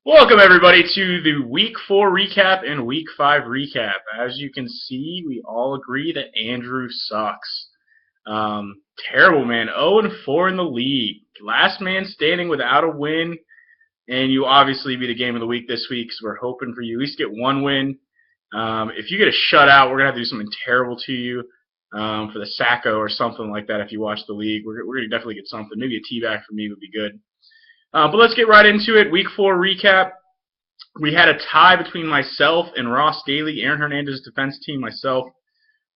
Welcome everybody to the Week 4 recap and Week 5 recap. As you can see, we all agree that Andrew sucks. Terrible, man. 0-4 in the league. Last man standing without a win, and you obviously be the game of the week this week, so we're hoping for you at least get one win. If you get a shutout, we're going to have to do something terrible to you for the Sacco or something like that if you watch the league. We're going to definitely get something. Maybe a teabag for me would be good. But let's get right into it. Week 4 recap. We had a tie between myself and Ross Daly, Aaron Hernandez defense team, myself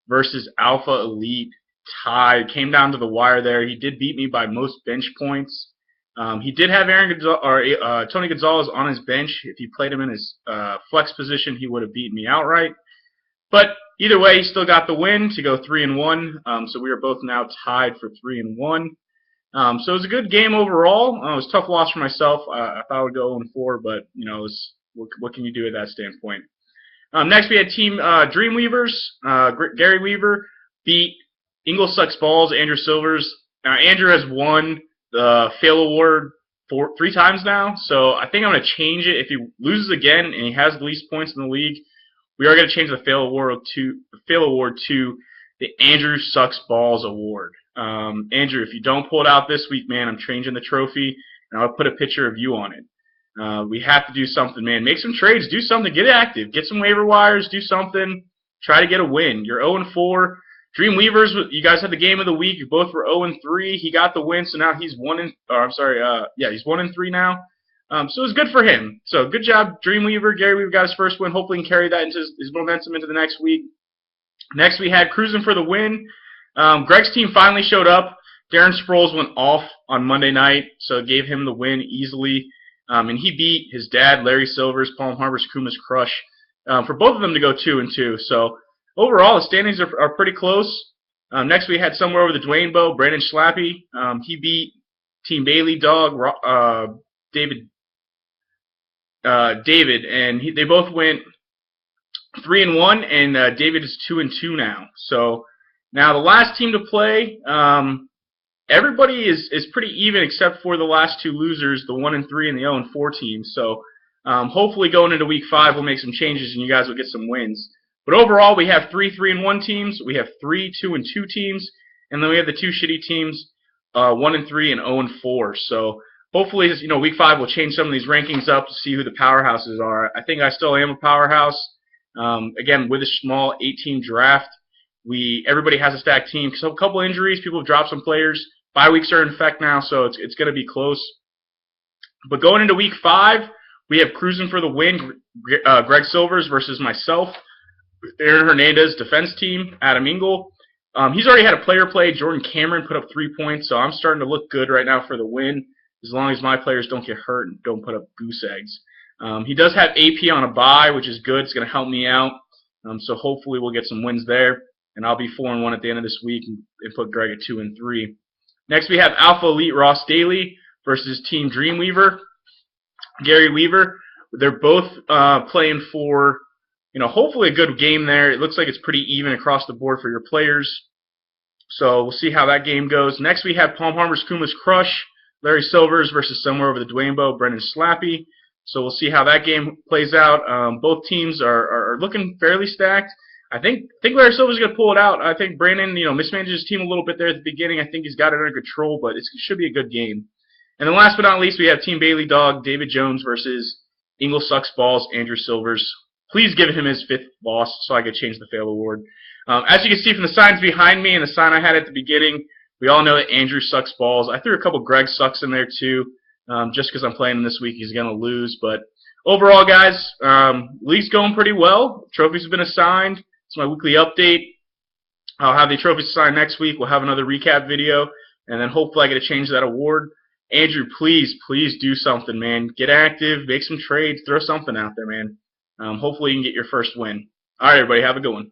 versus Alpha Elite. Tied. Came down to the wire there. He did beat me by most bench points. He did have Tony Gonzalez on his bench. If he played him in his flex position, he would have beaten me outright. But either way, he still got the win to go 3-1. So we are both now tied for 3-1. So it was a good game overall. It was a tough loss for myself. I thought I would go 0-4, but what can you do at that standpoint? Next, we had Team Dreamweavers. Gary Weaver beat Ingle Sucks Balls, Andrew Silvers. Now, Andrew has won the Fail Award 3 times now, so I think I'm going to change it. If he loses again and he has the least points in the league, we are going to change the Fail Award to the Andrew Sucks Balls Award. Andrew, if you don't pull it out this week, man, I'm changing the trophy, and I'll put a picture of you on it. We have to do something, man. Make some trades. Do something. Get active. Get some waiver wires. Do something. Try to get a win. You're 0-4. Dreamweavers, you guys had the game of the week. You both were 0-3. He got the win, so now he's 1-3 now. So it was good for him. So good job, Dreamweaver. Gary Weaver got his first win. Hopefully he can carry that into his momentum into the next week. Next, we had Cruising for the Win. Greg's team finally showed up. Darren Sproles went off on Monday night, so it gave him the win easily. And he beat his dad, Larry Silvers, Palm Harbor's Kuma's Crush, for both of them to go 2-2. So overall, the standings are pretty close. Next, we had Somewhere Over the Dwayne Bow, Brandon Schlappy. He beat Team Bailey Dog, David, and they both went 3-1, and David is 2-2 now. So now the last team to play, everybody is pretty even except for the last 2 losers, the 1-3 and the 0-4 team. So hopefully going into week 5 we'll make some changes and you guys will get some wins. But overall we have 3 3-1 teams, we have 3 2-2 teams, and then we have the 2 shitty teams, 1-3 and 0-4. So hopefully week 5 will change some of these rankings up to see who the powerhouses are. I think I still am a powerhouse. Again, with a small 8-team draft, everybody has a stacked team. So a couple injuries, people have dropped some players. Bye weeks are in effect now, so it's going to be close. But going into week 5, we have Cruising for the Win, Greg Silvers versus myself, Aaron Hernandez defense team, Adam Engel. He's already had a player play. Jordan Cameron put up 3 points, so I'm starting to look good right now for the win, as long as my players don't get hurt and don't put up goose eggs. He does have AP on a bye, which is good. It's going to help me out. So hopefully we'll get some wins there. And I'll be 4-1 at the end of this week and put Greg at 2-3. Next we have Alpha Elite Ross Daly versus Team Dreamweaver, Gary Weaver. They're both playing for, hopefully a good game there. It looks like it's pretty even across the board for your players. So we'll see how that game goes. Next we have Palm Harbor's Kuma's Crush, Larry Silvers versus Somewhere Over the Dwayne Bow, Brendan Schlappy. So we'll see how that game plays out. Both teams are looking fairly stacked. I think Larry Silver's going to pull it out. I think Brandon, mismanages his team a little bit there at the beginning. I think he's got it under control, but it should be a good game. And then last but not least, we have Team Bailey Dog, David Jones versus Ingle Sucks Balls, Andrew Silvers. Please give him his 5th loss so I could change the Fail Award. As you can see from the signs behind me and the sign I had at the beginning, we all know that Andrew Sucks Balls. I threw a couple Greg Sucks in there too, just because I'm playing him this week. He's going to lose. But overall, guys, league's going pretty well. Trophies have been assigned. It's my weekly update. I'll have the trophies assigned next week. We'll have another recap video, and then hopefully I get to change that award. Andrew, please do something, man. Get active, make some trades, throw something out there, man. Hopefully you can get your first win. All right, everybody, have a good one.